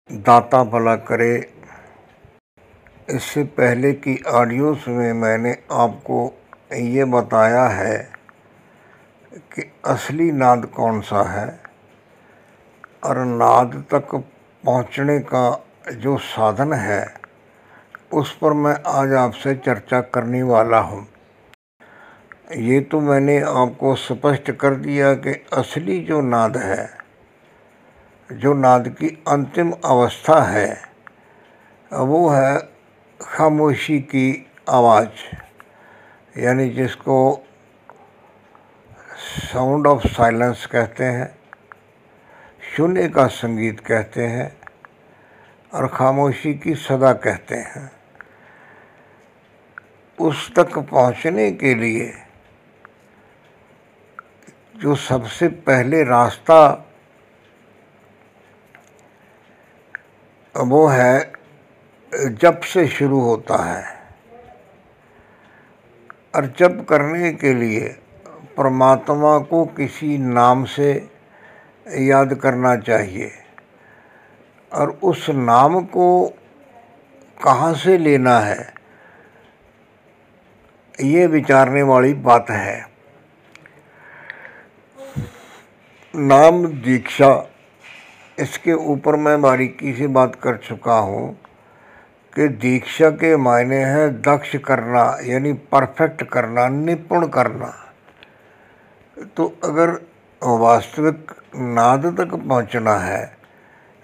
दाता भला करे। इससे पहले की ऑडियोज़ में मैंने आपको ये बताया है कि असली नाद कौन सा है और नाद तक पहुंचने का जो साधन है उस पर मैं आज आपसे चर्चा करने वाला हूं। ये तो मैंने आपको स्पष्ट कर दिया कि असली जो नाद है, जो नाद की अंतिम अवस्था है, वो है खामोशी की आवाज़, यानी जिसको साउंड ऑफ साइलेंस कहते हैं, शून्य का संगीत कहते हैं और खामोशी की सदा कहते हैं। उस तक पहुंचने के लिए जो सबसे पहले रास्ता वो है जप से शुरू होता है, और जप करने के लिए परमात्मा को किसी नाम से याद करना चाहिए और उस नाम को कहाँ से लेना है ये विचारने वाली बात है। नाम दीक्षा, इसके ऊपर मैं बारीकी से बात कर चुका हूँ कि दीक्षा के मायने हैं दक्ष करना, यानी परफेक्ट करना, निपुण करना। तो अगर वास्तविक नाद तक पहुंचना है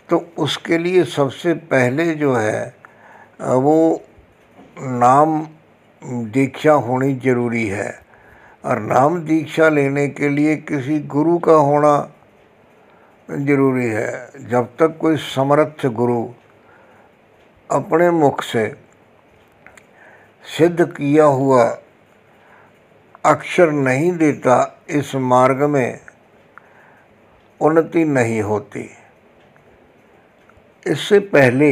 तो उसके लिए सबसे पहले जो है वो नाम दीक्षा होनी जरूरी है, और नाम दीक्षा लेने के लिए किसी गुरु का होना जरूरी है। जब तक कोई समर्थ गुरु अपने मुख से सिद्ध किया हुआ अक्षर नहीं देता, इस मार्ग में उन्नति नहीं होती। इससे पहले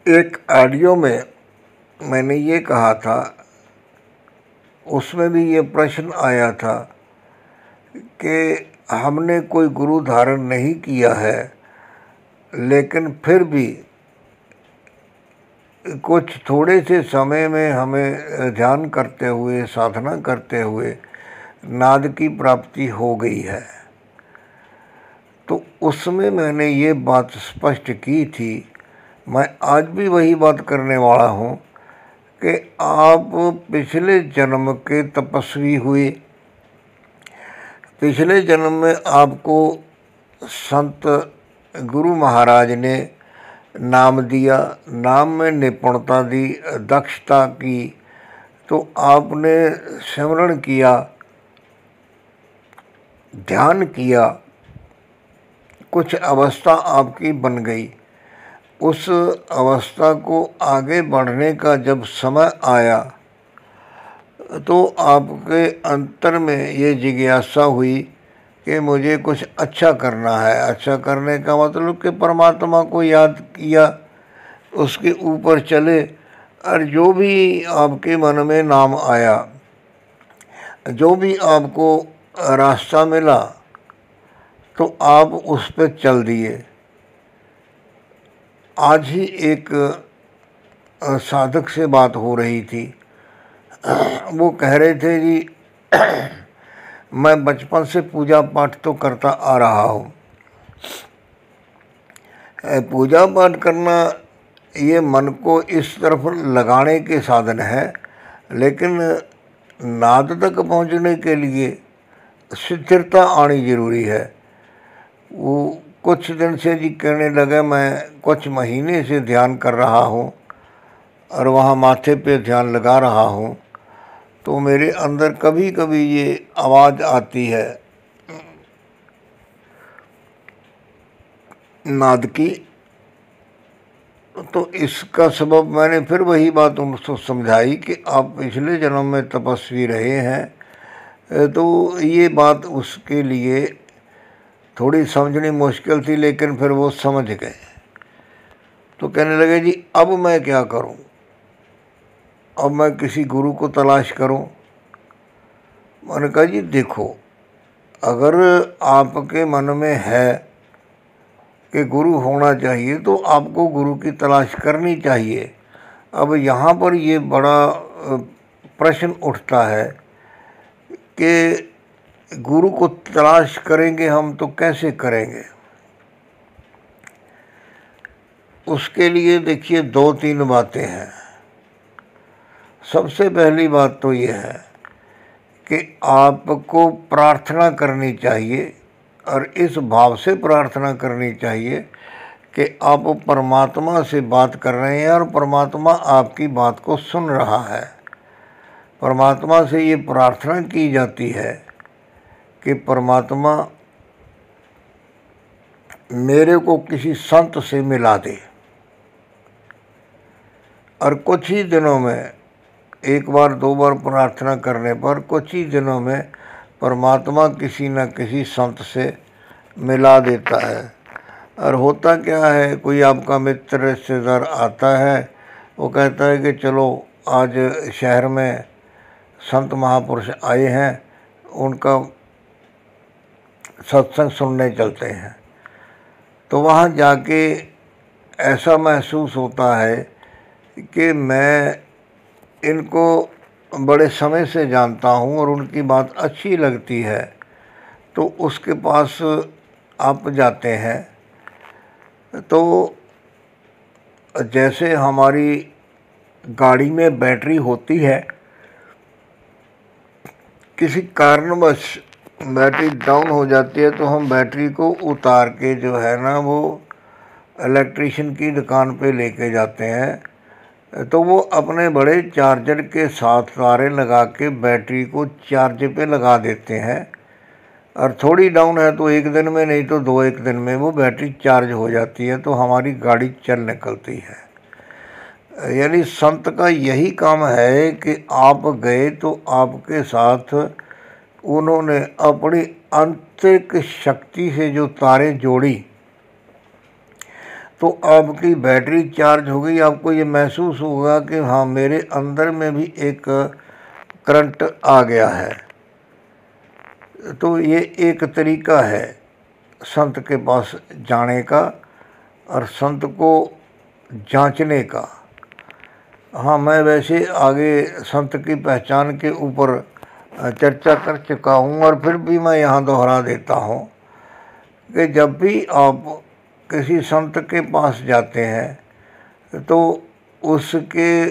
एक ऑडियो में मैंने ये कहा था, उसमें भी ये प्रश्न आया था कि हमने कोई गुरु धारण नहीं किया है, लेकिन फिर भी कुछ थोड़े से समय में हमें ध्यान करते हुए, साधना करते हुए नाद की प्राप्ति हो गई है। तो उसमें मैंने ये बात स्पष्ट की थी, मैं आज भी वही बात करने वाला हूँ कि आप पिछले जन्म के तपस्वी हुए, पिछले जन्म में आपको संत गुरु महाराज ने नाम दिया, नाम में निपुणता दी, दक्षता की, तो आपने सिमरण किया, ध्यान किया, कुछ अवस्था आपकी बन गई। उस अवस्था को आगे बढ़ने का जब समय आया तो आपके अंतर में ये जिज्ञासा हुई कि मुझे कुछ अच्छा करना है। अच्छा करने का मतलब कि परमात्मा को याद किया, उसके ऊपर चले, और जो भी आपके मन में नाम आया, जो भी आपको रास्ता मिला, तो आप उस पर चल दिए। आज ही एक साधक से बात हो रही थी, वो कह रहे थे जी मैं बचपन से पूजा पाठ तो करता आ रहा हूँ। पूजा पाठ करना ये मन को इस तरफ लगाने के साधन है, लेकिन नाद तक पहुँचने के लिए स्थिरता आनी जरूरी है। वो कुछ दिन से जी कहने लगे, मैं कुछ महीने से ध्यान कर रहा हूँ और वहाँ माथे पे ध्यान लगा रहा हूँ, तो मेरे अंदर कभी कभी ये आवाज़ आती है नाद की। तो इसका सबब मैंने फिर वही बात उनको समझाई कि आप पिछले जन्म में तपस्वी रहे हैं, तो ये बात उसके लिए थोड़ी समझनी मुश्किल थी, लेकिन फिर वो समझ गए। तो कहने लगे जी अब मैं क्या करूं, अब मैं किसी गुरु को तलाश करूं। मैंने कहा जी देखो, अगर आपके मन में है कि गुरु होना चाहिए तो आपको गुरु की तलाश करनी चाहिए। अब यहाँ पर ये बड़ा प्रश्न उठता है कि गुरु को तलाश करेंगे हम तो कैसे करेंगे। उसके लिए देखिए 2-3 बातें हैं। सबसे पहली बात तो ये है कि आपको प्रार्थना करनी चाहिए, और इस भाव से प्रार्थना करनी चाहिए कि आप परमात्मा से बात कर रहे हैं और परमात्मा आपकी बात को सुन रहा है। परमात्मा से ये प्रार्थना की जाती है कि परमात्मा मेरे को किसी संत से मिला दे। और कुछ ही दिनों में, 1 बार 2 बार प्रार्थना करने पर कुछ ही दिनों में परमात्मा किसी न किसी संत से मिला देता है। और होता क्या है, कोई आपका मित्र रिश्तेदार आता है, वो कहता है कि चलो आज शहर में संत महापुरुष आए हैं, उनका सत्संग सुनने चलते हैं। तो वहाँ जाके ऐसा महसूस होता है कि मैं इनको बड़े समय से जानता हूँ और उनकी बात अच्छी लगती है, तो उसके पास आप जाते हैं। तो जैसे हमारी गाड़ी में बैटरी होती है, किसी कारणवश बैटरी डाउन हो जाती है तो हम बैटरी को उतार के जो है ना वो इलेक्ट्रिशियन की दुकान पे लेके जाते हैं। तो वो अपने बड़े चार्जर के साथ तारें लगा के बैटरी को चार्ज पे लगा देते हैं, और थोड़ी डाउन है तो 1 दिन में, नहीं तो 2-1 दिन में वो बैटरी चार्ज हो जाती है, तो हमारी गाड़ी चल निकलती है। यानी संत का यही काम है कि आप गए तो आपके साथ उन्होंने अपनी आंतरिक शक्ति से जो तारें जोड़ी तो आपकी बैटरी चार्ज हो गई। आपको ये महसूस होगा कि हाँ, मेरे अंदर में भी एक करंट आ गया है। तो ये एक तरीका है संत के पास जाने का और संत को जांचने का। हाँ, मैं वैसे आगे संत की पहचान के ऊपर चर्चा कर चुका हूँ, और फिर भी मैं यहाँ दोहरा देता हूँ कि जब भी आप किसी संत के पास जाते हैं तो उसके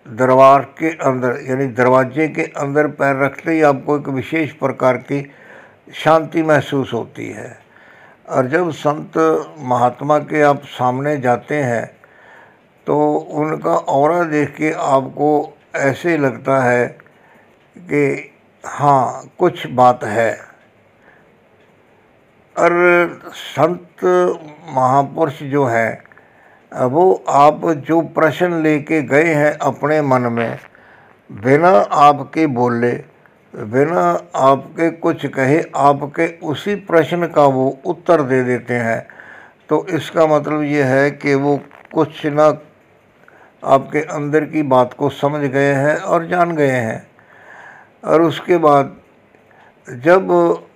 दरबार के अंदर, यानी दरवाजे के अंदर पैर रखते ही आपको एक विशेष प्रकार की शांति महसूस होती है। और जब संत महात्मा के आप सामने जाते हैं तो उनका ऑरा देख के आपको ऐसे लगता है कि हाँ, कुछ बात है। और संत महापुरुष जो हैं वो आप जो प्रश्न लेके गए हैं अपने मन में, बिना आपके बोले, बिना आपके कुछ कहे, आपके उसी प्रश्न का वो उत्तर दे देते हैं। तो इसका मतलब ये है कि वो कुछ ना आपके अंदर की बात को समझ गए हैं और जान गए हैं। और उसके बाद जब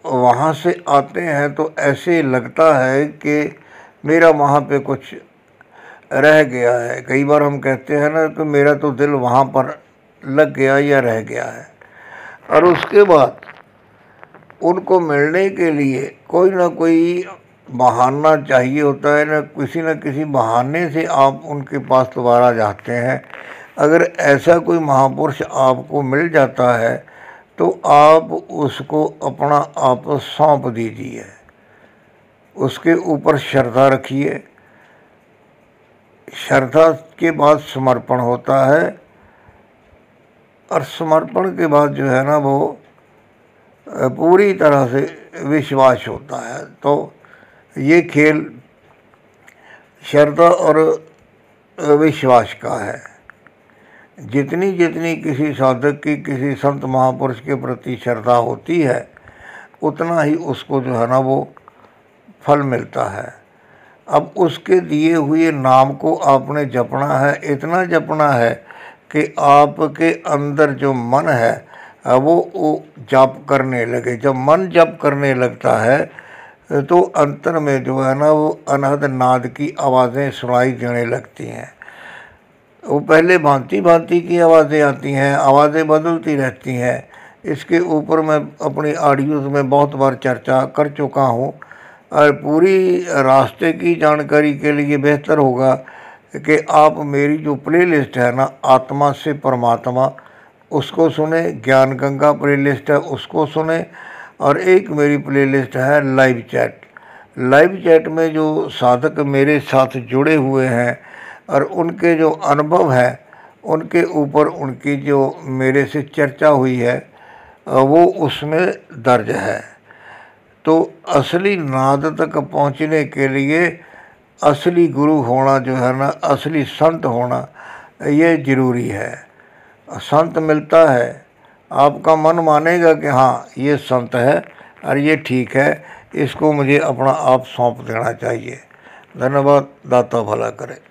वहाँ से आते हैं तो ऐसे लगता है कि मेरा वहाँ पे कुछ रह गया है। कई बार हम कहते हैं ना कि मेरा तो दिल वहाँ पर लग गया या रह गया है। और उसके बाद उनको मिलने के लिए कोई ना कोई बहाना चाहिए होता है, ना किसी बहाने से आप उनके पास दोबारा जाते हैं। अगर ऐसा कोई महापुरुष आपको मिल जाता है तो आप उसको अपना आप सौंप दीजिए, उसके ऊपर श्रद्धा रखिए। श्रद्धा के बाद समर्पण होता है, और समर्पण के बाद जो है ना वो पूरी तरह से विश्वास होता है। तो ये खेल श्रद्धा और विश्वास का है। जितनी जितनी किसी साधक की किसी संत महापुरुष के प्रति श्रद्धा होती है, उतना ही उसको जो है ना वो फल मिलता है। अब उसके दिए हुए नाम को आपने जपना है, इतना जपना है कि आपके अंदर जो मन है वो जाप करने लगे। जब मन जप करने लगता है तो अंतर में जो है ना वो अनहद नाद की आवाज़ें सुनाई देने लगती हैं। वो पहले भांति भांति की आवाज़ें आती हैं, आवाज़ें बदलती रहती हैं। इसके ऊपर मैं अपनी ऑडियोज़ में बहुत बार चर्चा कर चुका हूँ। और पूरी रास्ते की जानकारी के लिए बेहतर होगा कि आप मेरी जो प्लेलिस्ट है ना, आत्मा से परमात्मा, उसको सुने। ज्ञान गंगा प्लेलिस्ट है, उसको सुने। और एक मेरी प्लेलिस्ट है लाइव चैट। लाइव चैट में जो साधक मेरे साथ जुड़े हुए हैं और उनके जो अनुभव है, उनके ऊपर उनकी जो मेरे से चर्चा हुई है वो उसमें दर्ज है। तो असली नाद तक पहुंचने के लिए असली गुरु होना जो है ना, असली संत होना, ये ज़रूरी है। संत मिलता है, आपका मन मानेगा कि हाँ ये संत है और ये ठीक है, इसको मुझे अपना आप सौंप देना चाहिए। धन्यवाद। दाता भला करे।